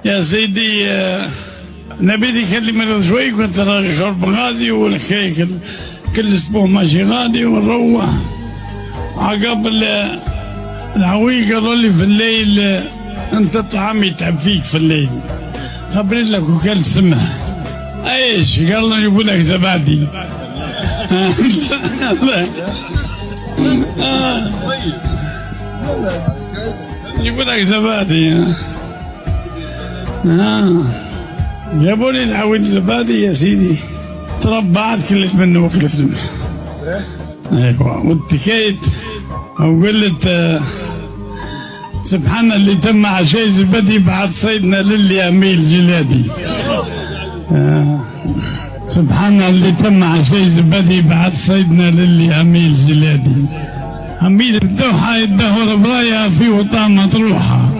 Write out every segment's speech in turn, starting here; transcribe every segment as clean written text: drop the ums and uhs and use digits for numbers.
يا سيدي نبي يكلمنا شوي. كنت راجع شرب غازي والكيك كل اسبوع ماشي غادي ونروح. عقب العوي قالوا لي في الليل انت الطعام يتعب فيك في الليل، خبرين لك وكلت سمح. ايش قال له يجيبوا لك زبادي. يجيبوا لك زبادي. جابوا لي العويل زبادي يا سيدي، تربعت كلت منه وكلت سمح. ايوه واتكيت وقلت سبحان اللي تم عشاء زبادي بعد صيدنا للي اميل جلادي. سبحان اللي تم عشاء زبادي بعد صيدنا للي اميل جلادي. اميل الدوحه يدهور برايه في وطن مطروحه،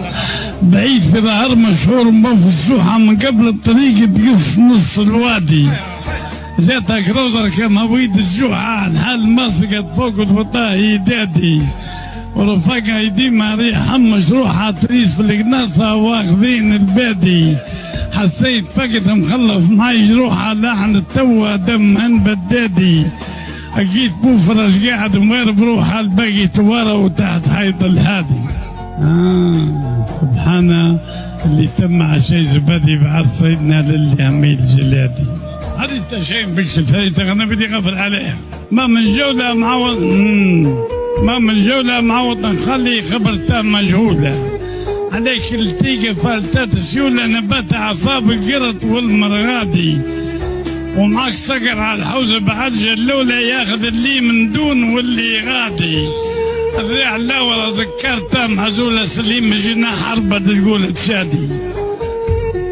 بعيد في ظهر مشهور مفسوحه، من قبل الطريق تقف نص الوادي. جاتها كروزر كما بيد الجوعة، الحال مسقت فوق الفطاهي دادي، ورفقها يديمها ريحة مشروحة تريس في القناصة واخذين البادي. حسيت فقد مخلف معي جروحة، لحن التوى دم بدادي. اكيد بوفرج قاعد ومغير بروحها، الباقي توارى وتحت حيط الهادي. سبحان اللي تم عشاء زبادي بعد صيدنا للي اميل جلادي. هذه التشيء بكشت، هذه انا بدي اغفر عليها. ما من جولة معوض، ما من جولة معوض نخلي خبرتها مجهولة. عليك التيقة فالتات سيولة، نبات عصاب القرط والمرغادي. ومعك صقر على الحوزة بعرجة اللولة، ياخذ اللي من دون واللي غادي. الريع لا ورا ذكرتها محزولة سليم جناح حربة تقول تشادي.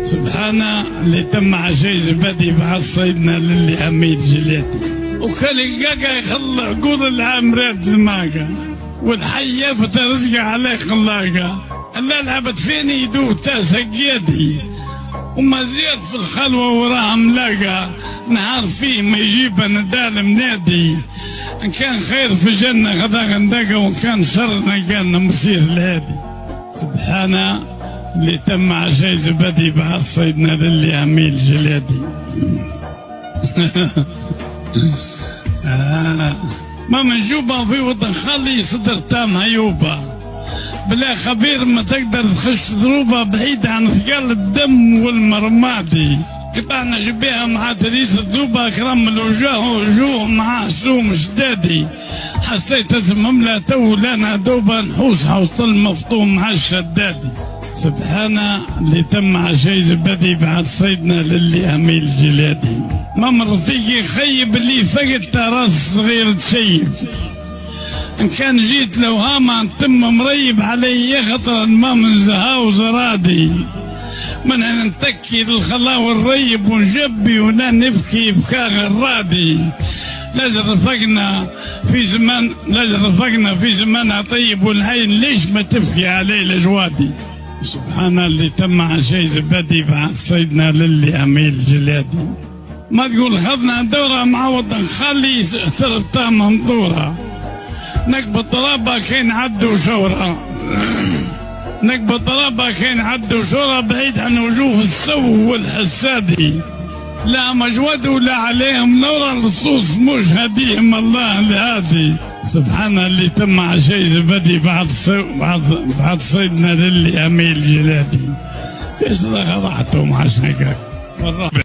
سبحان اللي تم عشاء زبادي بعد صيدنا للي اميل جلاتي. وكل القاقة يخلى قول العامرات زماقة، والحية فترزقة عليه خلاقة. الا لعبت فيني يدوب تاسع قيادي، وما زيد في الخلوة وراها ملاقة. نهار فيه ما يجيب ندال منادي، ان كان خير في جنة غدا غندقة، وان كان شرنا كان مسير الهادي. سبحان اللي تم عشاء زبادي بعد صيدنا للي اميل جلادي. ما من جوبة في وطن خالي صدر تام هيوبة، بلا خبير ما تقدر تخش ضروبة، بعيد عن ثقال الدم والمرمادي. قطعنا جبيها مع تريس الذوبة، اكرم الوجوه وجوه مع سوم شدادي. حسيت اسم لا تو لنا دوبة، نحوس حوص المفطوم مع الشدادي. سبحان اللي تم عشاء زبادي بعد صيدنا للي اميل جلادي. ما من رفيقي خيب اللي فقد راس صغير تشيب، ان كان جيت لو هاما تم مريب علي خطرا، ما من زها وزرادي. من نتكي للخلا والريب ونجبي ولا نبكي بكاء غرادي. لاجل رفقنا في زمان طيب والهين، ليش ما تبكي عليه الاجوادي. سبحان اللي تم عشاء زبادي بعد صيدنا للي اميل جلادي. ما تقول خذنا دورة معوض نخلي تربطها منطورة، نقب الطلبة كاين عد وشورة. نقب الطلبة كاين عد وشورة، بعيد عن وجوه السو والحسادي. لا مجود ولا عليهم نورا، الصوص مش هديهم الله الهادي. سبحان اللي تم عشاء زبادي بعد صيدنا للي اميل جلادي. في صدقة راحتهم عشان هيك.